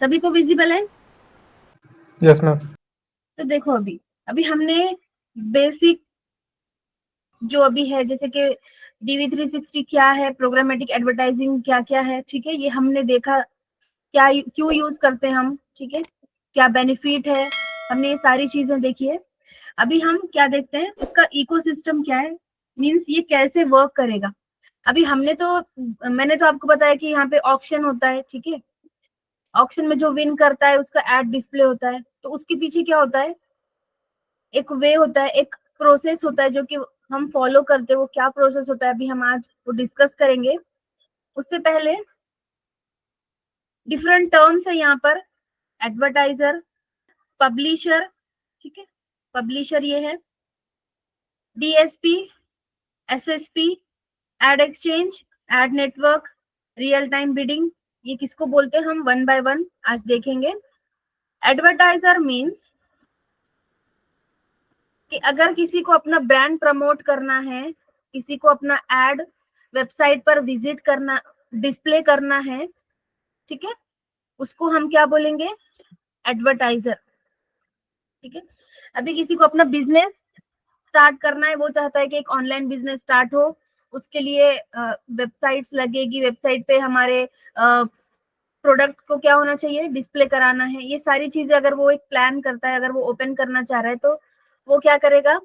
सभी को विजिबल है? Yes ma'am. तो देखो अभी हमने बेसिक जो अभी है, जैसे कि DV360 क्या है, प्रोग्रामेटिक एडवर्टाइजिंग क्या क्या है, ठीक है, ये हमने देखा, क्या क्यों यूज करते हैं हम, ठीक है, क्या बेनिफिट है, हमने ये सारी चीजें देखी है। अभी हम क्या देखते हैं, इसका इकोसिस्टम क्या है, मींस ये कैसे वर्क करेगा। अभी मैंने तो आपको बताया कि यहाँ पे ऑक्शन होता है, ठीक है, ऑक्शन में जो विन करता है उसका एड डिस्प्ले होता है, तो उसके पीछे क्या होता है, एक वे होता है, एक प्रोसेस होता है जो कि हम फॉलो करते हैं। वो क्या प्रोसेस होता है अभी हम आज वो डिस्कस करेंगे। उससे पहले डिफरेंट टर्म्स है यहाँ पर, एडवर्टाइजर, पब्लिशर, ठीक है, पब्लिशर ये है, DSP, SSP, ad exchange, ad network, real time bidding, ये किसको बोलते हैं हम वन बाय वन आज देखेंगे। एडवर्टाइजर मीन्स कि अगर किसी को अपना ब्रांड प्रमोट करना है, किसी को अपना एड वेबसाइट पर विजिट करना, डिस्प्ले करना है, ठीक है, उसको हम क्या बोलेंगे, एडवर्टाइजर, ठीक है। अभी किसी को अपना बिजनेस स्टार्ट करना है, वो चाहता है कि एक ऑनलाइन बिजनेस स्टार्ट हो, उसके लिए वेबसाइट्स लगेगी, वेबसाइट पे हमारे प्रोडक्ट को क्या होना चाहिए, डिस्प्ले कराना है, ये सारी चीजें अगर वो एक प्लान करता है, अगर वो ओपन करना चाह रहा है, तो वो क्या करेगा,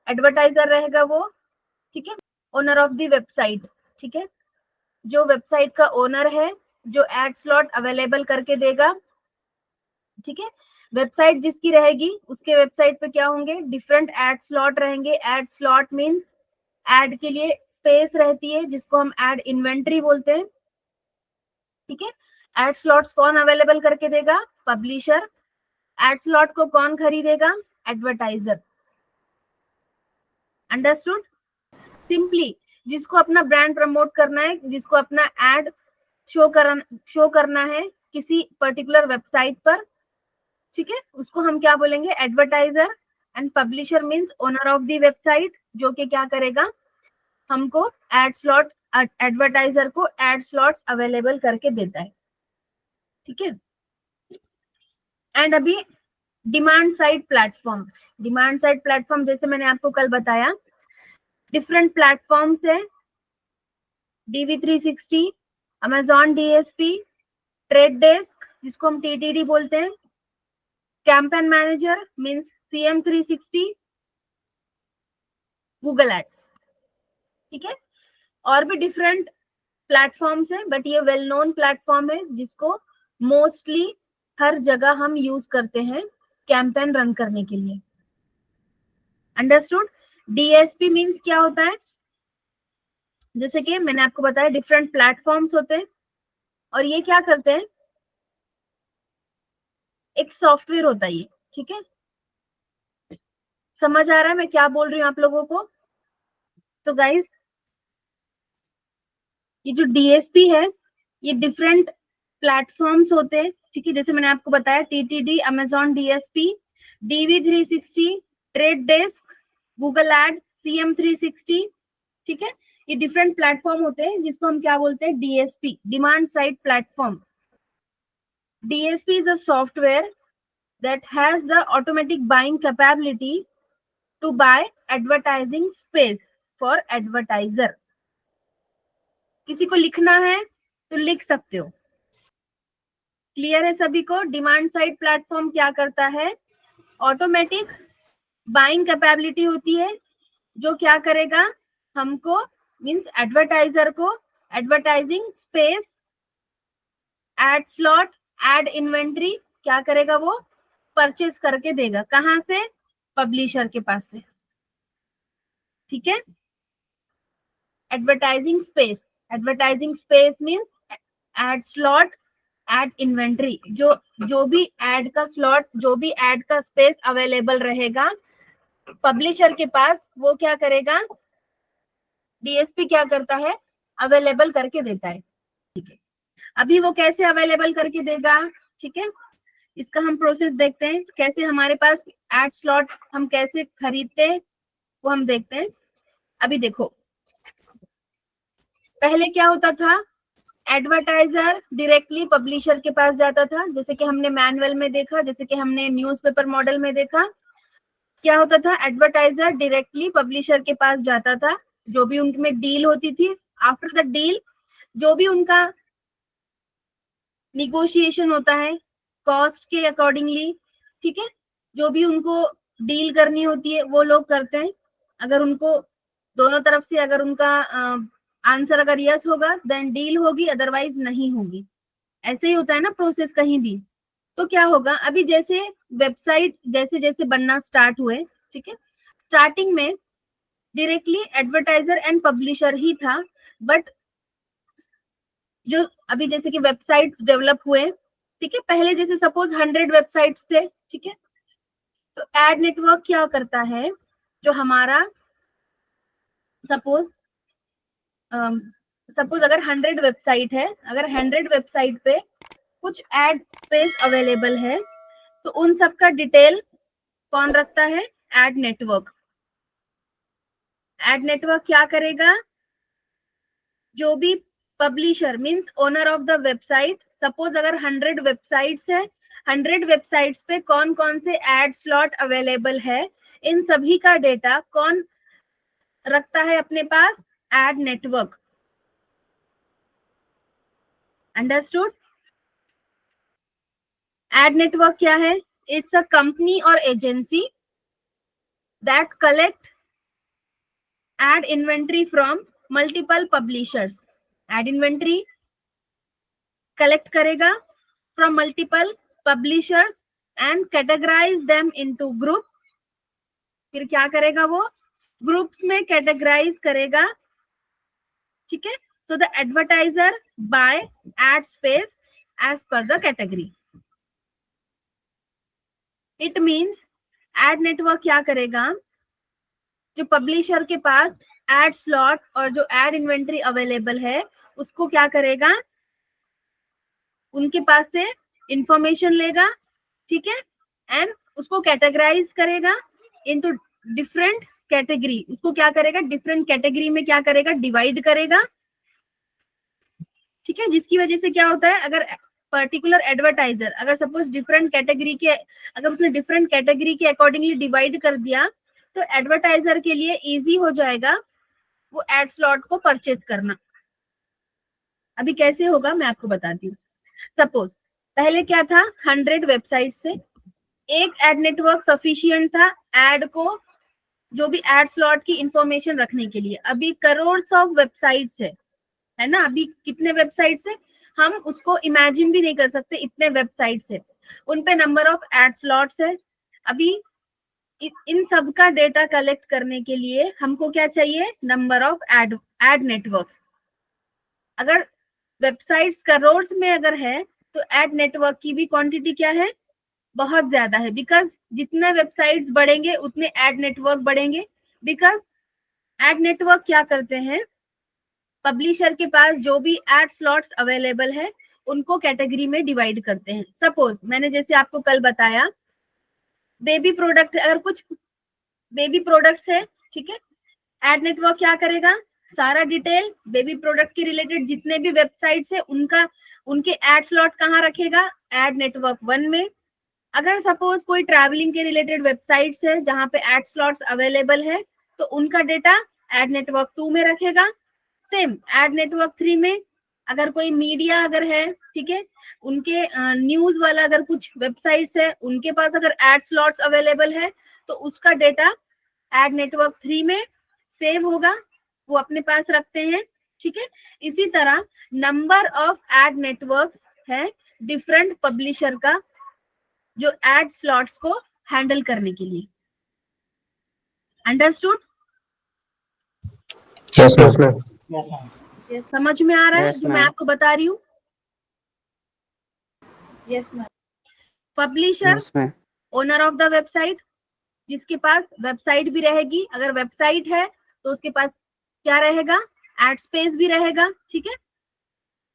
एडवर्टाइजर रहेगा वो, ठीक है, ओनर ऑफ द वेबसाइट, ठीक है, जो वेबसाइट का ओनर है, जो एड स्लॉट अवेलेबल करके देगा, ठीक है। वेबसाइट जिसकी रहेगी उसके वेबसाइट पे क्या होंगे, डिफरेंट एड स्लॉट रहेंगे। एड स्लॉट मींस एड के लिए स्पेस रहती है, जिसको हम एड इन्वेंट्री बोलते हैं, ठीक है। एड स्लॉट्स कौन अवेलेबल करके देगा, पब्लिशर। एड स्लॉट को कौन खरीदेगा, एडवर्टाइजर। अंडरस्टूड? सिंपली जिसको अपना ब्रांड प्रमोट करना है, जिसको अपना एड शो करना है किसी पर्टिकुलर वेबसाइट पर, ठीक है, उसको हम क्या बोलेंगे, advertiser. And publisher means owner of the website, जो कि क्या करेगा, हमको एड स्लॉट, एडवर्टाइजर को एड स्लॉट्स अवेलेबल करके देता है, ठीक है। एंड अभी demand side platform, demand side platform जैसे मैंने आपको कल बताया, डिफरेंट प्लेटफॉर्म्स है, DV360, Amazon DSP, trade desk जिसको हम TTD बोलते हैं, campaign manager means CM360, Google ads, ठीक है। और भी डिफरेंट प्लेटफॉर्म्स है, बट ये वेल नोन प्लेटफॉर्म है जिसको मोस्टली हर जगह हम यूज करते हैं कैंपेन रन करने के लिए। अंडरस्टूड? DSP मींस क्या होता है, जैसे कि मैंने आपको बताया डिफरेंट प्लेटफॉर्म्स होते हैं, और ये क्या करते हैं, एक सॉफ्टवेयर होता है ये, ठीक है। समझ आ रहा है मैं क्या बोल रही हूँ आप लोगों को? तो गाइस ये जो DSP है, ये डिफरेंट प्लेटफॉर्म्स होते हैं, ठीक है, जैसे मैंने आपको बताया TTD, Amazon DSP, DV360, trade desk, Google ad, CM360, ठीक है। ये डिफरेंट प्लेटफॉर्म होते हैं जिसको हम क्या बोलते हैं, DSP, demand side platform. DSP is a software that has the automatic buying capability to buy advertising space for advertiser. किसी को लिखना है तो लिख सकते हो। क्लियर है सभी को? डिमांड साइड प्लेटफॉर्म क्या करता है, ऑटोमेटिक बाइंग कैपेबिलिटी होती है, जो क्या करेगा, हमको मींस एडवर्टाइजर को advertising space, ad slot, ad inventory क्या करेगा, वो परचेज करके देगा। कहां से, पब्लिशर के पास से, ठीक है। Advertising space means ad slot, ad inventory, जो भी एड का स्लॉट, जो भी एड का स्पेस अवेलेबल रहेगा पब्लिशर के पास, वो क्या करेगा, DSP क्या करता है, अवेलेबल करके देता है, ठीक है। अभी वो कैसे अवेलेबल करके देगा, ठीक है, इसका हम प्रोसेस देखते हैं, कैसे हमारे पास एड स्लॉट हम कैसे खरीदते हैं वो हम देखते हैं। अभी देखो, पहले क्या होता था, एडवर्टाइजर डायरेक्टली पब्लिशर के पास जाता था, जैसे कि हमने मैनुअल में देखा, जैसे कि हमने न्यूज़पेपर मॉडल में देखा। क्या होता था, एडवर्टाइजर डायरेक्टली पब्लिशर के पास जाता था, जो भी उनमें डील होती थी, आफ्टर द डील जो भी उनका निगोशिएशन होता है कॉस्ट के अकॉर्डिंगली, ठीक है, जो भी उनको डील करनी होती है वो लोग करते हैं। अगर उनको दोनों तरफ से अगर उनका आंसर अगर यस होगा देन डील होगी, अदरवाइज नहीं होगी। ऐसे ही होता है ना प्रोसेस कहीं भी। तो क्या होगा, अभी जैसे वेबसाइट जैसे जैसे बनना स्टार्ट हुए, ठीक है, स्टार्टिंग में डायरेक्टली एडवर्टाइजर एंड पब्लिशर ही था, बट जो अभी जैसे कि वेबसाइट्स डेवलप हुए, ठीक है, पहले जैसे सपोज 100 वेबसाइट्स थे, ठीक है, तो एड नेटवर्क क्या करता है, जो हमारा सपोज अगर 100 वेबसाइट है, अगर 100 वेबसाइट पे कुछ एड स्पेस अवेलेबल है, तो उन सब का डिटेल कौन रखता है, एड नेटवर्क। एड नेटवर्क क्या करेगा, जो भी publisher means owner of the website, suppose अगर 100 वेबसाइट्स है, 100 वेबसाइट्स पे कौन कौन से एड स्लॉट अवेलेबल है, इन सभी का डेटा कौन रखता है अपने पास, ad network. Understood. Ad network क्या है, इट्स अ कंपनी और agency that collect ad inventory from multiple publishers. Ad inventory collect करेगा from multiple publishers and categorise them into group. फिर क्या करेगा, वो ग्रुप्स में कैटेगराइज करेगा, ठीक है। So the advertiser buy ad space as per the category. It means ad network क्या करेगा, जो पब्लिशर के पास एड स्लॉट और जो एड इन्वेंट्री अवेलेबल है उसको क्या करेगा, उनके पास से इंफॉर्मेशन लेगा, ठीक है, एंड उसको कैटेगराइज करेगा इनटू डिफरेंट कैटेगरी। उसको क्या करेगा, डिफरेंट कैटेगरी में क्या करेगा, डिवाइड करेगा, ठीक है। जिसकी वजह से क्या होता है, अगर पर्टिकुलर एडवर्टाइजर अगर सपोज डिफरेंट कैटेगरी के, अगर उसने डिफरेंट कैटेगरी के अकॉर्डिंगली डिवाइड कर दिया, तो एडवर्टाइजर के लिए इजी हो जाएगा वो एड स्लॉट को परचेज करना। अभी कैसे होगा मैं आपको बताती हूँ। सपोज पहले क्या था, 100 वेबसाइट से एक एड नेटवर्क सफिशिएंट था एड को, जो भी एड स्लॉट की इंफॉर्मेशन रखने के लिए। अभी करोड़ ऑफ वेबसाइट्स है ना, अभी कितने वेबसाइट्स है हम उसको इमेजिन भी नहीं कर सकते, इतने वेबसाइट्स है, उन पे नंबर ऑफ एड स्लॉट्स है। अभी इन सब का डेटा कलेक्ट करने के लिए हमको क्या चाहिए, नंबर ऑफ एड नेटवर्क्स। अगर वेबसाइट्स करोड़ में अगर है तो एड नेटवर्क की भी क्वांटिटी क्या है, बहुत ज्यादा है, बिकॉज जितने वेबसाइट्स बढ़ेंगे उतने एड नेटवर्क बढ़ेंगे। बिकॉज एड नेटवर्क क्या करते हैं, पब्लिशर के पास जो भी एड स्लॉट्स अवेलेबल है उनको कैटेगरी में डिवाइड करते हैं। सपोज मैंने जैसे आपको कल बताया, बेबी प्रोडक्ट, अगर कुछ बेबी प्रोडक्ट्स है, ठीक है, एड नेटवर्क क्या करेगा, सारा डिटेल बेबी प्रोडक्ट के रिलेटेड जितने भी वेबसाइट्स है उनके एड स्लॉट कहाँ रखेगा, एड नेटवर्क 1 में। अगर सपोज कोई ट्रैवलिंग के रिलेटेड वेबसाइट्स है जहां पे एड स्लॉट्स अवेलेबल है, तो उनका डेटा एड नेटवर्क 2 में रखेगा। सेम एड नेटवर्क 3 में अगर कोई मीडिया अगर है, ठीक है, उनके न्यूज वाला अगर कुछ वेबसाइट्स है उनके पास अगर एड स्लॉट्स अवेलेबल है तो उसका डेटा एड नेटवर्क 3 में सेव होगा, वो अपने पास रखते हैं, ठीक है। इसी तरह नंबर ऑफ एड नेटवर्क्स है डिफरेंट पब्लिशर का, जो एड स्लॉट्स को हैंडल करने के लिए। अंडरस्टूड। Yes, ma'am. समझ में आ रहा है Yes, जो मैं ma'am. आपको बता रही हूँ। Yes ma'am. Publisher Yes, ma'am. Owner of the website, जिसके पास वेबसाइट भी रहेगी, अगर वेबसाइट है तो उसके पास क्या रहेगा, एड स्पेस भी रहेगा, ठीक है।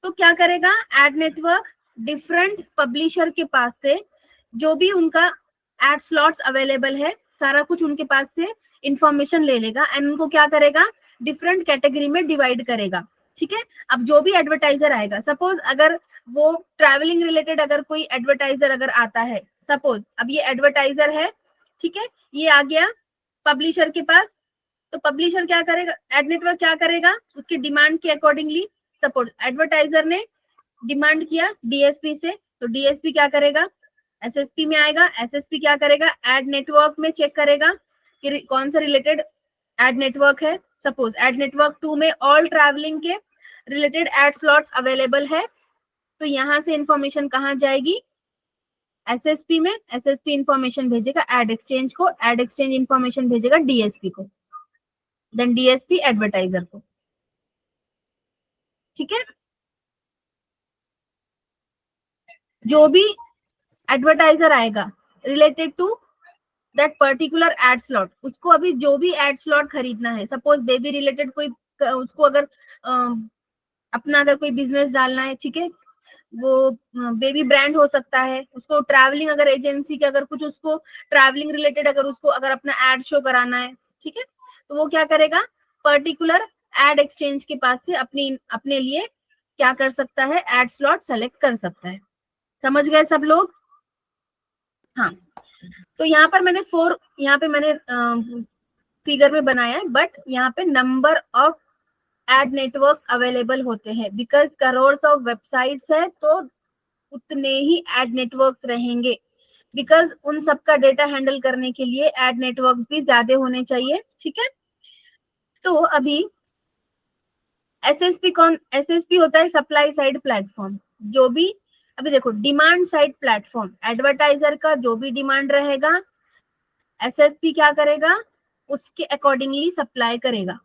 तो क्या करेगा, एड नेटवर्क डिफरेंट पब्लिशर के पास से जो भी उनका एड स्लॉट्स अवेलेबल है सारा कुछ उनके पास से इंफॉर्मेशन ले लेगा एंड उनको क्या करेगा, डिफरेंट कैटेगरी में डिवाइड करेगा। ठीक है। अब जो भी एडवर्टाइजर आएगा, सपोज अगर वो ट्रैवलिंग रिलेटेड अगर कोई एडवर्टाइजर अगर आता है, सपोज अब ये एडवर्टाइजर है, ठीक है, ये आ गया पब्लिशर के पास, तो पब्लिशर क्या करेगा, एड नेटवर्क क्या करेगा, उसकी डिमांड के अकॉर्डिंगली, सपोज एडवर्टाइजर ने डिमांड किया डीएसपी से, तो डीएसपी क्या करेगा, एसएसपी में आएगा, एसएसपी क्या करेगा, एड नेटवर्क में चेक करेगा कि कौन सा रिलेटेड एड नेटवर्क है। सपोज एड नेटवर्क 2 में ऑल ट्रैवलिंग के रिलेटेड एड स्लॉट्स अवेलेबल है, तो यहां से इंफॉर्मेशन कहाँ जाएगी, एसएसपी में, एसएसपी इंफॉर्मेशन भेजेगा एड एक्सचेंज को, एड एक्सचेंज इंफॉर्मेशन भेजेगा डीएसपी को, देन डीएसपी एडवर्टाइजर को। ठीक है, जो भी एडवर्टाइजर आएगा related to that particular ad slot, उसको अभी जो भी एड स्लॉट खरीदना है, सपोज बेबी रिलेटेड कोई, उसको अगर अपना अगर कोई बिजनेस डालना है, ठीक है, वो बेबी ब्रांड हो सकता है, उसको ट्रैवलिंग अगर एजेंसी के अगर कुछ उसको ट्रैवलिंग रिलेटेड अगर उसको अगर अपना एड शो कराना है, ठीक है, तो वो क्या करेगा, पर्टिकुलर एड एक्सचेंज के पास से अपने लिए क्या कर सकता है, एड स्लॉट सेलेक्ट कर सकता है। समझ गए सब लोग? हाँ, तो यहाँ पर मैंने यहाँ पे मैंने फिगर में बनाया है, बट यहाँ पे number of ad networks available होते हैं, बिकॉज करोर्स ऑफ वेबसाइट्स है तो उतने ही एड नेटवर्क्स रहेंगे, बिकॉज उन सबका डेटा हैंडल करने के लिए एड नेटवर्क्स भी ज्यादा होने चाहिए। ठीक है, तो अभी एसएसपी होता है सप्लाई साइड प्लेटफॉर्म, जो भी अभी देखो डिमांड साइड प्लेटफॉर्म, एडवर्टाइजर का जो भी डिमांड रहेगा एसएसपी क्या करेगा, उसके अकॉर्डिंगली सप्लाई करेगा।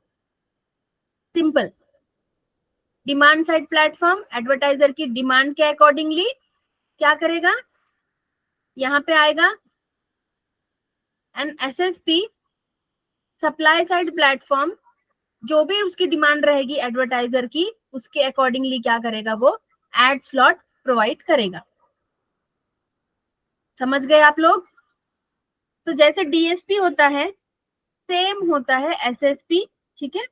Simple, demand side platform advertiser की डिमांड के अकॉर्डिंगली क्या करेगा, यहां पे आएगा, and SSP supply side platform जो भी उसकी डिमांड रहेगी एडवर्टाइजर की, उसके अकॉर्डिंगली क्या करेगा, वो एड स्लॉट प्रोवाइड करेगा। समझ गए आप लोग? तो जैसे डीएसपी होता है सेम होता है एसएसपी। ठीक है,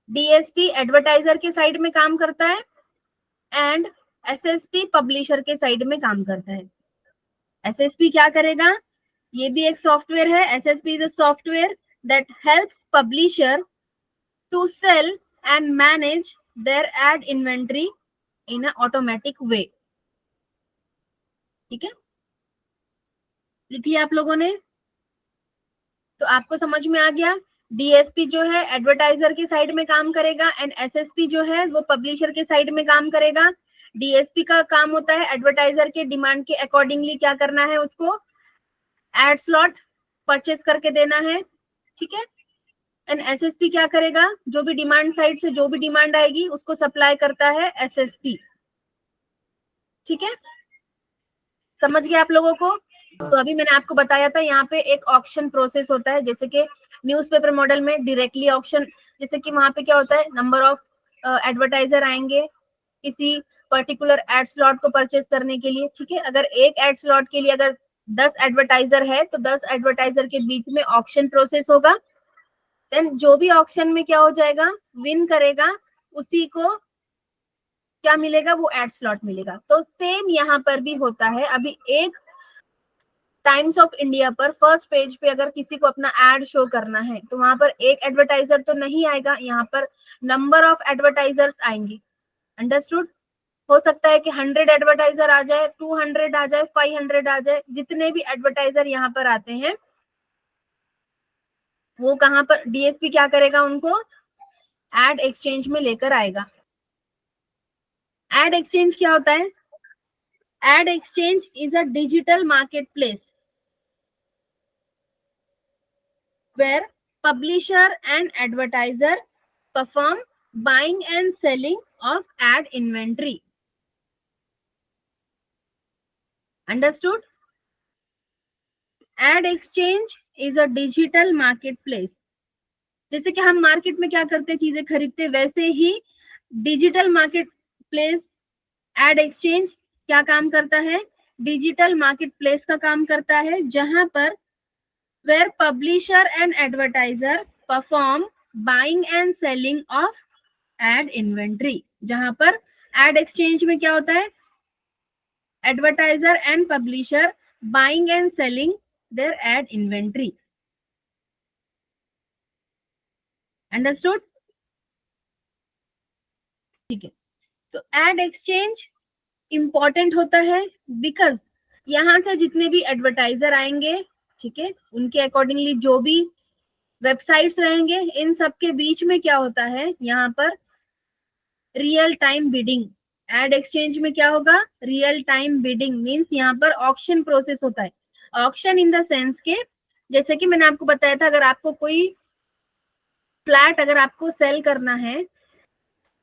डीएसपी एडवर्टाइजर के साइड में काम करता है एंड एसएसपी पब्लिशर के साइड में काम करता है। एसएसपी क्या करेगा, ये भी एक सॉफ्टवेयर है, SSP is a software that helps publisher to sell and manage their ad inventory in a automatic way. ठीक है, लिख लिया आप लोगों ने? तो आपको समझ में आ गया, डीएसपी जो है एडवर्टाइजर के साइड में काम करेगा एंड एसएसपी जो है वो पब्लिशर के साइड में काम करेगा। डीएसपी का काम होता है एडवर्टाइजर के डिमांड के अकॉर्डिंगली क्या करना है, उसको एड स्लॉट परचेस करके देना है। ठीक है, एंड एसएसपी क्या करेगा, जो भी डिमांड साइड से जो भी डिमांड आएगी उसको सप्लाई करता है एसएसपी। ठीक है, समझ गए आप लोगों को? तो अभी मैंने आपको बताया था यहाँ पे एक ऑक्शन प्रोसेस होता है, जैसे कि न्यूज़पेपर मॉडल में डायरेक्टली ऑक्शन, जैसे कि वहां पे क्या होता है, नंबर ऑफ एडवर्टाइजर आएंगे किसी पर्टिकुलर एड स्लॉट को परचेस करने के लिए। ठीक है, अगर एक एड स्लॉट के लिए अगर 10 एडवर्टाइजर है तो 10 एडवर्टाइजर के बीच में ऑक्शन प्रोसेस होगा, देन जो भी ऑक्शन में क्या हो जाएगा, विन करेगा, उसी को क्या मिलेगा, वो एड स्लॉट मिलेगा। तो सेम यहाँ पर भी होता है। अभी एक टाइम्स ऑफ इंडिया पर फर्स्ट पेज पे अगर किसी को अपना एड शो करना है तो वहां पर एक एडवर्टाइजर तो नहीं आएगा, यहाँ पर नंबर ऑफ एडवर्टाइजर्स आएंगे। अंडरस्टूड? हो सकता है कि 100 एडवर्टाइजर आ जाए, 200 आ जाए, 500 आ जाए, जितने भी एडवर्टाइजर यहाँ पर आते हैं वो कहाँ पर डीएसपी क्या करेगा, उनको एड एक्सचेंज में लेकर आएगा। एड एक्सचेंज क्या होता है? Ad exchange is a digital market place where publisher and advertiser perform buying and selling of ad inventory. Understood? Ad exchange is a digital marketplace. जैसे कि हम मार्केट में क्या करते हैं, चीजें खरीदते, वैसे ही digital market place ad exchange क्या काम करता है, डिजिटल मार्केट प्लेस का काम करता है, जहां पर where publisher and advertiser perform buying and selling of ad inventory, जहां पर एड एक्सचेंज में क्या होता है, advertiser and publisher buying and selling their ad inventory. Understood? ठीक है, तो एड एक्सचेंज इंपॉर्टेंट होता है बिकॉज यहां से जितने भी एडवर्टाइजर आएंगे, ठीक है, उनके अकॉर्डिंगली जो भी वेबसाइट्स रहेंगे, इन सब के बीच में क्या होता है, यहाँ पर real time bidding. Ad exchange में क्या होगा, रियल टाइम बिडिंग मींस यहाँ पर ऑक्शन प्रोसेस होता है। ऑक्शन इन द सेंस के, जैसे कि मैंने आपको बताया था, अगर आपको कोई फ्लैट अगर आपको सेल करना है,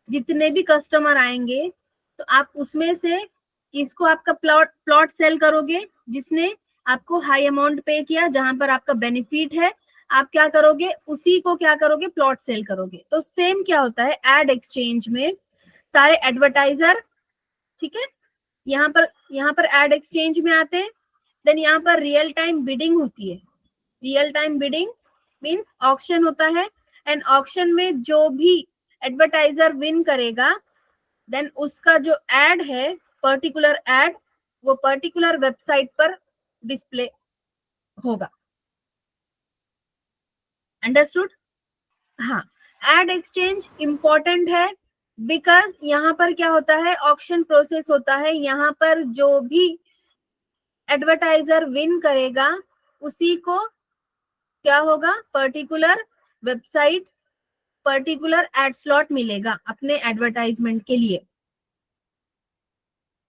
जितने भी कस्टमर आएंगे तो आप उसमें से किसको आपका प्लॉट सेल करोगे, जिसने आपको हाई अमाउंट पे किया, जहां पर आपका बेनिफिट है, आप क्या करोगे, उसी को क्या करोगे, प्लॉट सेल करोगे। तो सेम क्या होता है एड एक्सचेंज में, सारे एडवर्टाइजर, ठीक है, यहाँ पर एड एक्सचेंज में आते हैं। देन यहाँ पर रियल टाइम बिडिंग होती है। Real time bidding means auction होता है, एंड ऑक्शन में जो भी एडवर्टाइजर विन करेगा, देन उसका जो एड है, पर्टिकुलर एड, वो पर्टिकुलर वेबसाइट पर डिस्प्ले होगा। अंडरस्टूड? हाँ, एड एक्सचेंज इंपॉर्टेंट है बिकॉज यहाँ पर क्या होता है, ऑक्शन प्रोसेस होता है। यहाँ पर जो भी एडवर्टाइजर विन करेगा, उसी को क्या होगा, particular website, particular ad slot मिलेगा अपने एडवर्टाइजमेंट के लिए।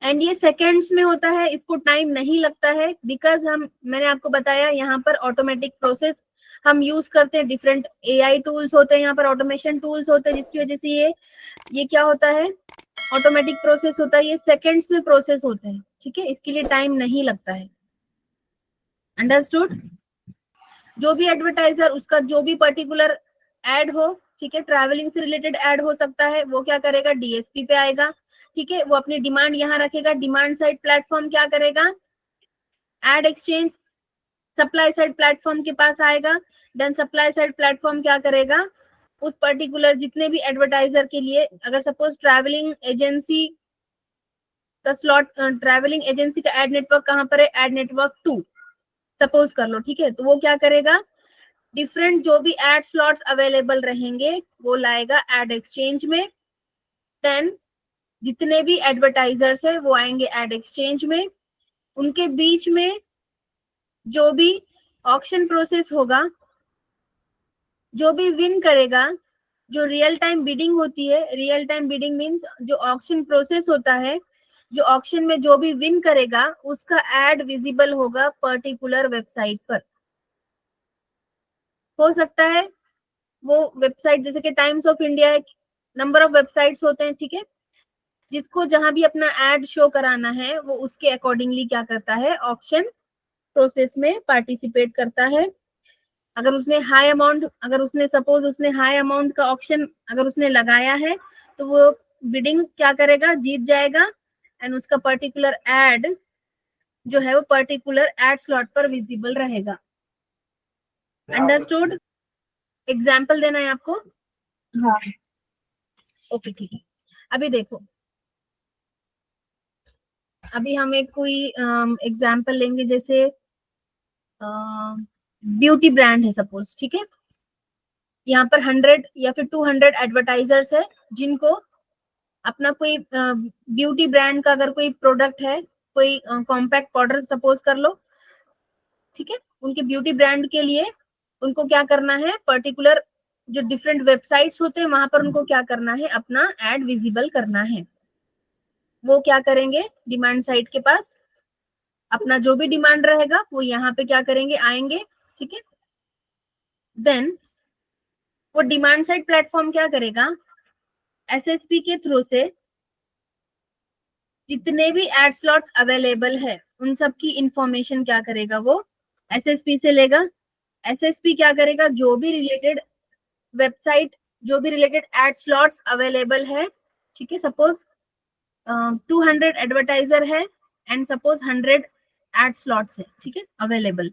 एंड ये सेकेंड्स में होता है, इसको टाइम नहीं लगता है बिकॉज मैंने आपको बताया यहाँ पर ऑटोमेटिक प्रोसेस हम यूज करते हैं, डिफरेंट एआई टूल्स होते हैं, यहाँ पर ऑटोमेशन टूल्स होते हैं, जिसकी वजह से ये क्या होता है, ऑटोमेटिक प्रोसेस होता है, ये सेकेंड्स में प्रोसेस होते हैं, ठीक है, इसके लिए टाइम नहीं लगता है। अंडरस्टूड? जो भी एडवर्टाइजर, उसका जो भी पर्टिकुलर एड हो, ठीक है, ट्रैवलिंग से रिलेटेड एड हो सकता है, वो क्या करेगा, डीएसपी पे आएगा, ठीक है, वो अपनी डिमांड यहाँ रखेगा। डिमांड साइड प्लेटफॉर्म क्या करेगा, ad exchange supply side platform के पास आएगा। देन सप्लाई साइड प्लेटफॉर्म क्या करेगा, उस पर्टिकुलर जितने भी एडवर्टाइजर के लिए, अगर सपोज ट्रैवलिंग एजेंसी का स्लॉट, ट्रैवलिंग एजेंसी का एड नेटवर्क कहाँ पर है, एड नेटवर्क 2 सपोज कर लो, ठीक है, तो वो क्या करेगा, डिफरेंट जो भी एड स्लॉट्स अवेलेबल रहेंगे वो लाएगा एड एक्सचेंज में। देन जितने भी एडवर्टाइजर्स है वो आएंगे एड एक्सचेंज में, उनके बीच में जो भी ऑक्शन प्रोसेस होगा, जो भी विन करेगा, जो रियल टाइम बिडिंग होती है, रियल टाइम बिडिंग मींस जो ऑक्शन प्रोसेस होता है, जो ऑक्शन में जो भी विन करेगा उसका एड विजिबल होगा पर्टिकुलर वेबसाइट पर। हो सकता है वो वेबसाइट, जैसे कि टाइम्स ऑफ इंडिया है, नंबर ऑफ वेबसाइट्स होते हैं, ठीक है, जिसको जहां भी अपना एड शो कराना है वो उसके अकॉर्डिंगली क्या करता है, ऑक्शन प्रोसेस में पार्टिसिपेट करता है। अगर उसने हाई अमाउंट, अगर उसने सपोज उसने हाई अमाउंट का ऑक्शन अगर उसने लगाया है, तो वो बिडिंग क्या करेगा, जीत जाएगा, एंड उसका पर्टिकुलर एड जो है वो पर्टिकुलर एड स्लॉट पर विजिबल रहेगा। अंडरस्टूड? एग्जाम्पल देना है आपको? हाँ, ओके, ठीक है। अभी देखो, अभी हम एक कोई एग्जाम्पल लेंगे, जैसे ब्यूटी ब्रांड है सपोज, ठीक है, यहाँ पर 100 या फिर 200 एडवर्टाइजर्स है, जिनको अपना कोई ब्यूटी ब्रांड का अगर कोई प्रोडक्ट है, कोई कॉम्पैक्ट पाउडर सपोज कर लो, ठीक है, उनके ब्यूटी ब्रांड के लिए उनको क्या करना है, पर्टिकुलर जो डिफरेंट वेबसाइट्स होते हैं वहां पर उनको क्या करना है, अपना एड विजिबल करना है। वो क्या करेंगे, डिमांड साइड के पास अपना जो भी डिमांड रहेगा वो यहाँ पे क्या करेंगे, आएंगे, ठीक है। देन वो डिमांड साइड प्लेटफॉर्म क्या करेगा, एसएसपी के थ्रू से जितने भी एड स्लॉट अवेलेबल है उन सब की इंफॉर्मेशन क्या करेगा, वो एसएसपी से लेगा। एसएसपी क्या करेगा, जो भी रिलेटेड वेबसाइट, जो भी रिलेटेड एड स्लॉट्स अवेलेबल है, ठीक है, सपोज 200 एडवर्टाइजर है एंड सपोज 100 एड स्लॉट्स है, ठीक है, अवेलेबल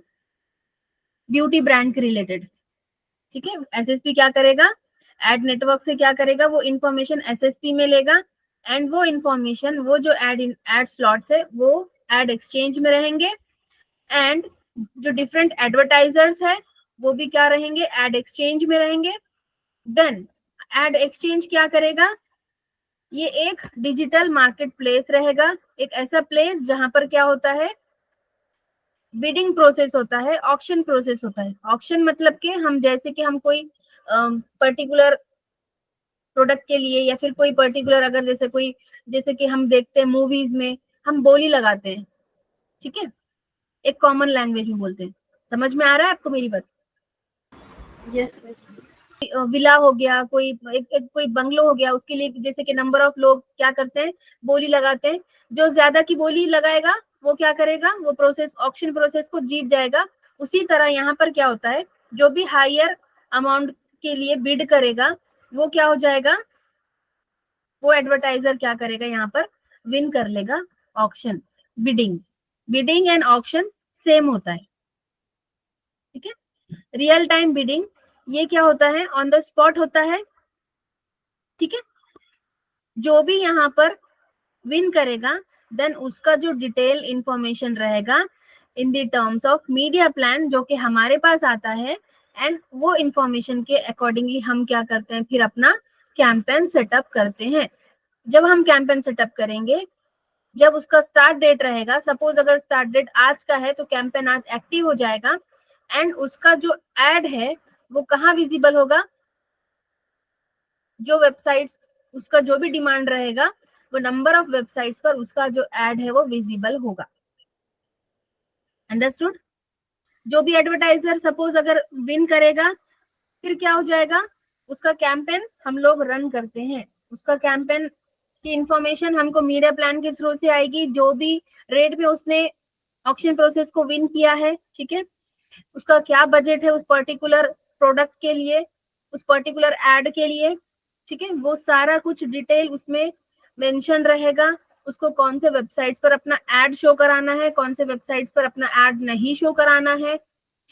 ब्यूटी ब्रांड के रिलेटेड, ठीक है। एसएसपी क्या करेगा, एड नेटवर्क से क्या करेगा, वो इंफॉर्मेशन एसएसपी में लेगा एंड वो इंफॉर्मेशन, वो जो एड स्लॉट्स है वो एड एक्सचेंज में रहेंगे एंड जो डिफरेंट एडवर्टाइजर्स है वो भी क्या रहेंगे, एड एक्सचेंज में रहेंगे। देन एड एक्सचेंज क्या करेगा, ये एक डिजिटल मार्केट प्लेस रहेगा, एक ऐसा प्लेस जहां पर क्या होता है, बिडिंग प्रोसेस होता है, ऑक्शन प्रोसेस होता है। ऑक्शन मतलब कि हम जैसे कि हम कोई पर्टिकुलर प्रोडक्ट के लिए या फिर कोई पर्टिकुलर, अगर जैसे कोई, जैसे कि हम देखते हैं मूवीज में हम बोली लगाते हैं, ठीक है, एक कॉमन लैंग्वेज में बोलते हैं। समझ में आ रहा है आपको मेरी बात? यस। विला हो गया, कोई बंगलो हो गया, उसके लिए जैसे कि नंबर ऑफ लोग क्या करते हैं, बोली लगाते हैं। जो ज्यादा की बोली लगाएगा वो क्या करेगा, वो प्रोसेस, ऑक्शन प्रोसेस को जीत जाएगा। उसी तरह यहाँ पर क्या होता है, जो भी हायर अमाउंट के लिए बिड करेगा वो क्या हो जाएगा, वो एडवर्टाइजर क्या करेगा, यहाँ पर विन कर लेगा auction. Bidding and auction same होता है, ठीक है। रियल टाइम बिडिंग ये क्या होता है, ऑन द स्पॉट होता है, ठीक है। जो भी यहाँ पर विन करेगा देन उसका जो डिटेल इंफॉर्मेशन रहेगा in the terms of media plan जो कि हमारे पास आता है, एंड वो इंफॉर्मेशन के अकॉर्डिंगली हम क्या करते हैं, फिर अपना कैंपेन सेटअप करते हैं। जब हम कैंपेन सेटअप करेंगे, जब उसका स्टार्ट डेट रहेगा, सपोज अगर स्टार्ट डेट आज का है तो कैंपेन आज एक्टिव हो जाएगा एंड उसका जो एड है वो कहाँ विजिबल होगा, जो वेबसाइट्स, उसका जो भी डिमांड रहेगा वो नंबर ऑफ वेबसाइट्स पर उसका जो एड है वो विजिबल होगा। अंडरस्टूड? जो भी एडवर्टाइजर सपोज अगर विन करेगा फिर क्या हो जाएगा, उसका कैंपेन हम लोग रन करते हैं, उसका कैंपेन की इंफॉर्मेशन हमको मीडिया प्लान के थ्रू से आएगी, जो भी रेट में उसने ऑक्शन प्रोसेस को विन किया है, ठीक है, उसका क्या बजट है उस पर्टिकुलर प्रोडक्ट के लिए, उस पर्टिकुलर एड के लिए, ठीक है, वो सारा कुछ डिटेल उसमें मेंशन रहेगा। उसको कौन से वेबसाइट्स पर अपना एड शो कराना है, कौन से वेबसाइट्स पर अपना एड नहीं शो कराना है,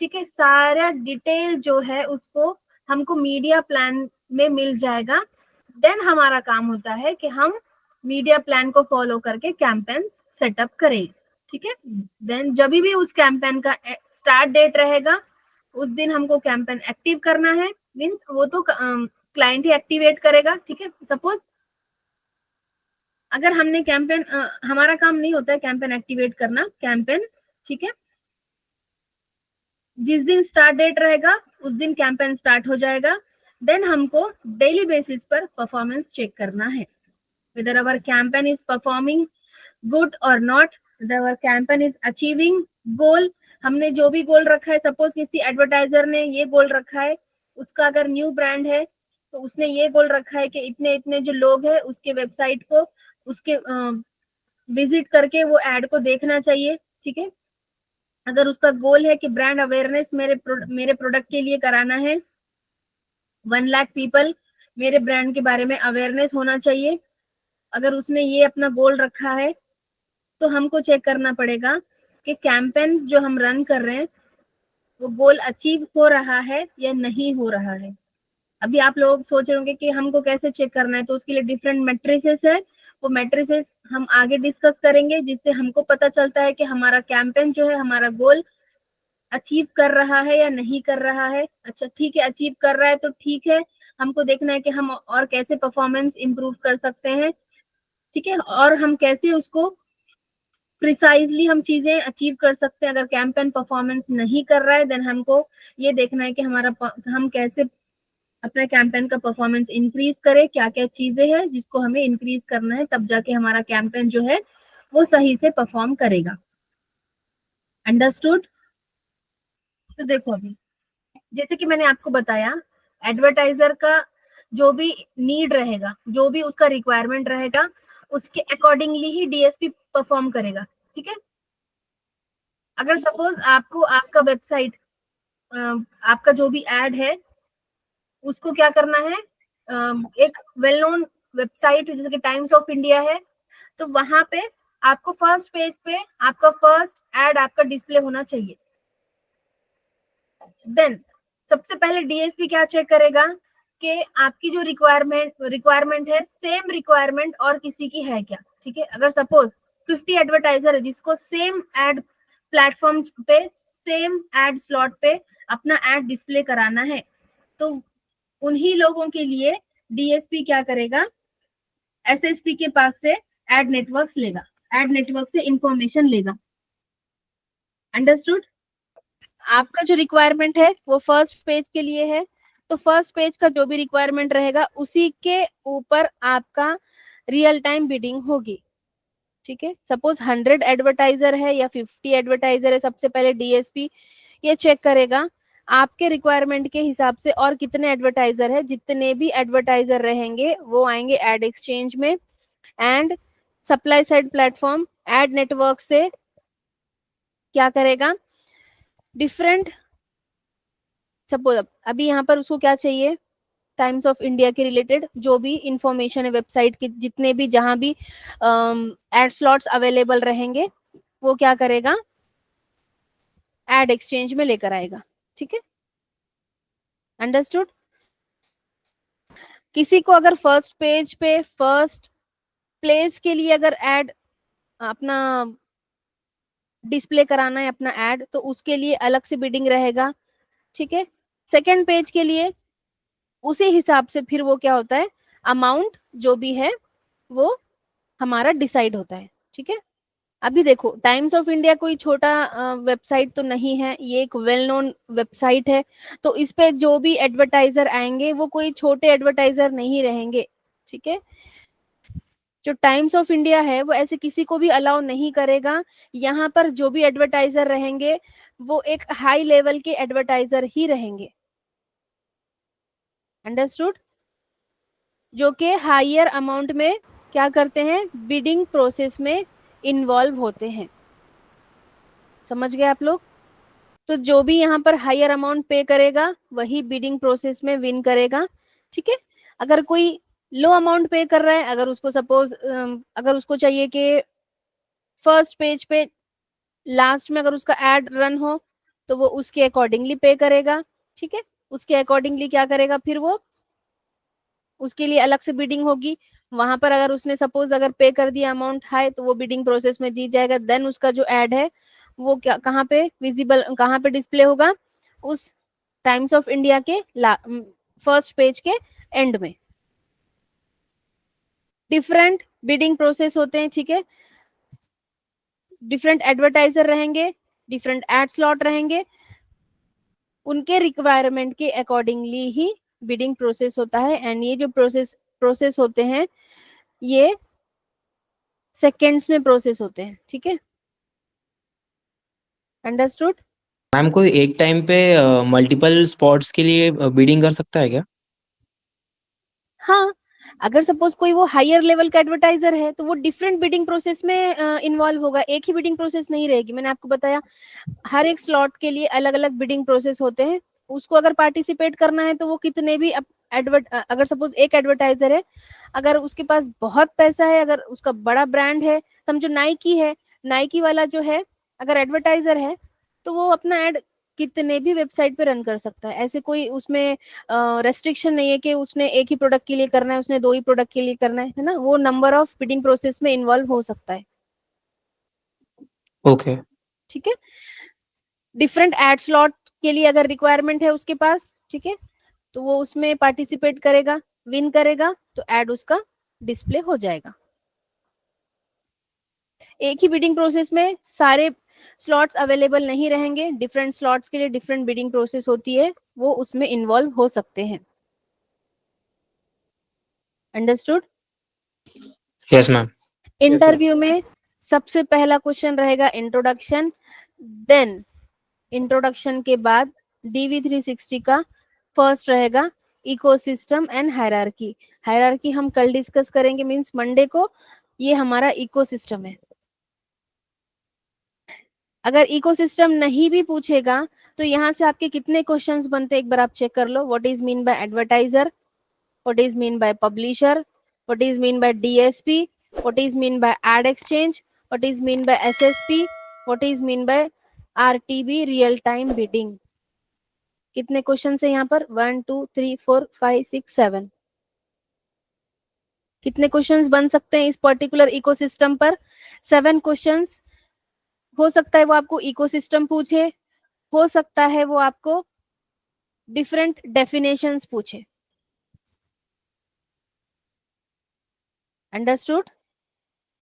ठीक है, सारा डिटेल जो है उसको हमको मीडिया प्लान में मिल जाएगा। देन हमारा काम होता है कि हम मीडिया प्लान को फॉलो करके कैंपेन सेटअप करें, ठीक है। देन जब भी उस कैंपेन का स्टार्ट डेट रहेगा उस दिन हमको कैंपेन एक्टिव करना है, मींस वो तो क्लाइंट ही एक्टिवेट करेगा, ठीक है। सपोज अगर हमने कैंपेन, हमारा काम नहीं होता है कैंपेन एक्टिवेट करना, कैंपेन, ठीक है, जिस दिन स्टार्ट डेट रहेगा उस दिन कैंपेन स्टार्ट हो जाएगा। देन हमको डेली बेसिस पर परफॉर्मेंस चेक करना है, whether our campaign is performing good or not, whether our campaign is achieving goal। हमने जो भी गोल रखा है, सपोज किसी एडवर्टाइजर ने ये गोल रखा है, उसका अगर न्यू ब्रांड है तो उसने ये गोल रखा है कि इतने इतने जो लोग हैं उसके वेबसाइट को, उसके विजिट करके वो एड को देखना चाहिए, ठीक है। अगर उसका गोल है कि ब्रांड अवेयरनेस मेरे प्रोडक्ट के लिए कराना है, 1 लाख पीपल मेरे ब्रांड के बारे में अवेयरनेस होना चाहिए, अगर उसने ये अपना गोल रखा है तो हमको चेक करना पड़ेगा कि कैंपेन जो हम रन कर रहे हैं वो गोल अचीव हो रहा है या नहीं हो रहा है। अभी आप लोग सोच रहे होंगे कि हमको कैसे चेक करना है, तो उसके लिए डिफरेंट मैट्रिसेस है, वो मैट्रिसेस हम आगे डिस्कस करेंगे जिससे हमको पता चलता है कि हमारा कैंपेन जो है हमारा गोल अचीव कर रहा है या नहीं कर रहा है। अच्छा ठीक है, अचीव कर रहा है तो ठीक है, हमको देखना है कि हम और कैसे परफॉर्मेंस इंप्रूव कर सकते हैं, ठीक है, और हम कैसे उसको प्रिसाइजली हम चीजें अचीव कर सकते हैं। अगर कैंपेन परफॉर्मेंस नहीं कर रहा है देन हमको ये देखना है कि हम कैसे अपने कैंपेन का परफॉर्मेंस इंक्रीज करें, क्या क्या चीजें हैं जिसको हमें इंक्रीज करना है, तब जाके हमारा कैंपेन जो है वो सही से परफॉर्म करेगा। अंडरस्टूड? तो देखो अभी जैसे कि मैंने आपको बताया, एडवर्टाइजर का जो भी नीड रहेगा, जो भी उसका रिक्वायरमेंट रहेगा उसके अकॉर्डिंगली ही डीएसपी परफॉर्म करेगा, ठीक है। अगर सपोज आपको आपका वेबसाइट, आपका जो भी एड है उसको क्या करना है, एक वेल नोन वेबसाइट जैसे कि टाइम्स ऑफ इंडिया है, तो वहां पे आपको फर्स्ट पेज पे आपका फर्स्ट एड आपका डिस्प्ले होना चाहिए। देन सबसे पहले डीएसपी क्या चेक करेगा कि आपकी जो रिक्वायरमेंट है सेम रिक्वायरमेंट और किसी की है क्या, ठीक है। अगर सपोज 50 एडवर्टाइजर है जिसको सेम एड प्लेटफॉर्म पे सेम एड स्लॉट पे अपना एड डिस्प्ले कराना है, तो उन्हीं लोगों के लिए डीएसपी क्या करेगा, एसएसपी के पास से एड नेटवर्क्स लेगा, एड नेटवर्क से इंफॉर्मेशन लेगा। अंडरस्टूड? आपका जो रिक्वायरमेंट है वो फर्स्ट पेज के लिए है, तो फर्स्ट पेज का जो भी रिक्वायरमेंट रहेगा उसी के ऊपर आपका रियल टाइम बिडिंग होगी, ठीक है। सपोज 100 एडवर्टाइजर है या 50 एडवर्टाइजर है, सबसे पहले डीएसपी ये चेक करेगा आपके रिक्वायरमेंट के हिसाब से और कितने एडवर्टाइजर है, जितने भी एडवर्टाइजर रहेंगे वो आएंगे एड एक्सचेंज में, and supply side platform ad network से क्या करेगा, डिफरेंट, सपोज अभी यहाँ पर उसको क्या चाहिए, टाइम्स ऑफ इंडिया के रिलेटेड जो भी इंफॉर्मेशन है वेबसाइट के, जितने भी जहां भी एड स्लॉट्स अवेलेबल रहेंगे वो क्या करेगा, एड एक्सचेंज में लेकर आएगा, ठीक है। अंडरस्टूड? किसी को अगर फर्स्ट पेज पे फर्स्ट प्लेस के लिए अगर एड अपना डिस्प्ले कराना है अपना एड, तो उसके लिए अलग से बिडिंग रहेगा, ठीक है। सेकंड पेज के लिए उसी हिसाब से फिर वो क्या होता है, अमाउंट जो भी है वो हमारा डिसाइड होता है, ठीक है। अभी देखो टाइम्स ऑफ इंडिया कोई छोटा वेबसाइट तो नहीं है, ये एक वेल नोन वेबसाइट है, तो इस पे जो भी एडवर्टाइजर आएंगे वो कोई छोटे एडवर्टाइजर नहीं रहेंगे, ठीक है। जो टाइम्स ऑफ इंडिया है वो ऐसे किसी को भी अलाउ नहीं करेगा, यहाँ पर जो भी एडवर्टाइजर रहेंगे वो एक हाई लेवल के एडवर्टाइजर ही रहेंगे। अंडरस्टूड? जो कि हायर अमाउंट में क्या करते हैं, बिडिंग प्रोसेस में इन्वॉल्व होते हैं। समझ गए आप लोग? तो जो भी यहाँ पर हायर अमाउंट पे करेगा वही बिडिंग प्रोसेस में विन करेगा, ठीक है। अगर कोई लो अमाउंट पे कर रहा है, अगर उसको सपोज अगर उसको चाहिए कि फर्स्ट पेज पे लास्ट में अगर उसका एड रन हो तो वो उसके अकॉर्डिंगली पे करेगा, ठीक है। उसके अकॉर्डिंगली क्या करेगा, फिर वो उसके लिए अलग से बिडिंग होगी, वहां पर अगर उसने सपोज अगर पे कर दिया अमाउंट हाई तो वो बिडिंग प्रोसेस में जीत जाएगा, देन उसका जो एड है वो क्या कहाँ पे विजिबल, कहाँ पे डिस्प्ले होगा, उस टाइम्स ऑफ इंडिया के फर्स्ट पेज के एंड में। डिफरेंट बिडिंग प्रोसेस होते हैं, ठीक है। डिफरेंट एडवर्टाइजर रहेंगे, डिफरेंट एड स्लॉट रहेंगे, उनके रिक्वायरमेंट के अकॉर्डिंगली ही बिडिंग प्रोसेस होता है, एंड ये जो प्रोसेस होते हैं ये सेकेंड्स में प्रोसेस होते हैं, ठीक है। अंडरस्टूड? मैम कोई एक टाइम पे मल्टीपल स्पॉट्स के लिए बिडिंग कर सकता है क्या? हाँ, अगर सपोज कोई वो हायर लेवल का एडवर्टाइजर है तो वो डिफरेंट बिडिंग प्रोसेस में इन्वॉल्व होगा, एक ही बिडिंग प्रोसेस नहीं रहेगी। मैंने आपको बताया हर एक स्लॉट के लिए अलग अलग बिडिंग प्रोसेस होते हैं, उसको अगर पार्टिसिपेट करना है तो वो कितने भी अगर सपोज एक एडवर्टाइजर है, अगर उसके पास बहुत पैसा है, अगर उसका बड़ा ब्रांड है, समझो नाइकी है, नाइकी वाला जो है अगर एडवर्टाइजर है तो वो अपना एड कितने भी वेबसाइट पे रन कर सकता है, ऐसे कोई उसमें रेस्ट्रिक्शन नहीं है कि उसने एक ही प्रोडक्ट के लिए करना है, उसने 2 ही प्रोडक्ट के लिए करना है ना, वो नंबर ऑफ बिडिंग प्रोसेस में इन्वॉल्व हो सकता है, ओके। ठीक है। डिफरेंट एड स्लॉट के लिए अगर रिक्वायरमेंट है उसके पास, ठीक है, तो वो उसमें पार्टिसिपेट करेगा, विन करेगा, तो एड उसका डिस्प्ले हो जाएगा। एक ही बिडिंग प्रोसेस में सारे स्लॉट्स अवेलेबल नहीं रहेंगे, डिफरेंट स्लॉट्स के लिए डिफरेंट बिडिंग प्रोसेस होती है, वो उसमें इन्वॉल्व हो सकते हैं। अंडरस्टूड? Yes ma'am. इंटरव्यू में सबसे पहला क्वेश्चन रहेगा इंट्रोडक्शन, देन इंट्रोडक्शन के बाद DV360 का फर्स्ट रहेगा इकोसिस्टम एंड हायरार्की। हायरार्की हम कल डिस्कस करेंगे, मींस मंडे को। ये हमारा इकोसिस्टम है। अगर इकोसिस्टम नहीं भी पूछेगा तो यहाँ से आपके कितने क्वेश्चंस बनते हैं एक बार आप चेक कर लो। What is mean by advertiser, what is mean by publisher, what is mean by DSP, what is mean by ad exchange, what is mean by SSP, what is mean by RTB real time bidding. कितने question है यहाँ पर? 1 2 3 4 5 6 7। कितने questions बन सकते हैं इस particular ecosystem पर? 7 क्वेश्चंस। हो सकता है वो आपको इकोसिस्टम पूछे, हो सकता है वो आपको डिफरेंट डेफिनेशंस पूछे। अंडरस्टूड?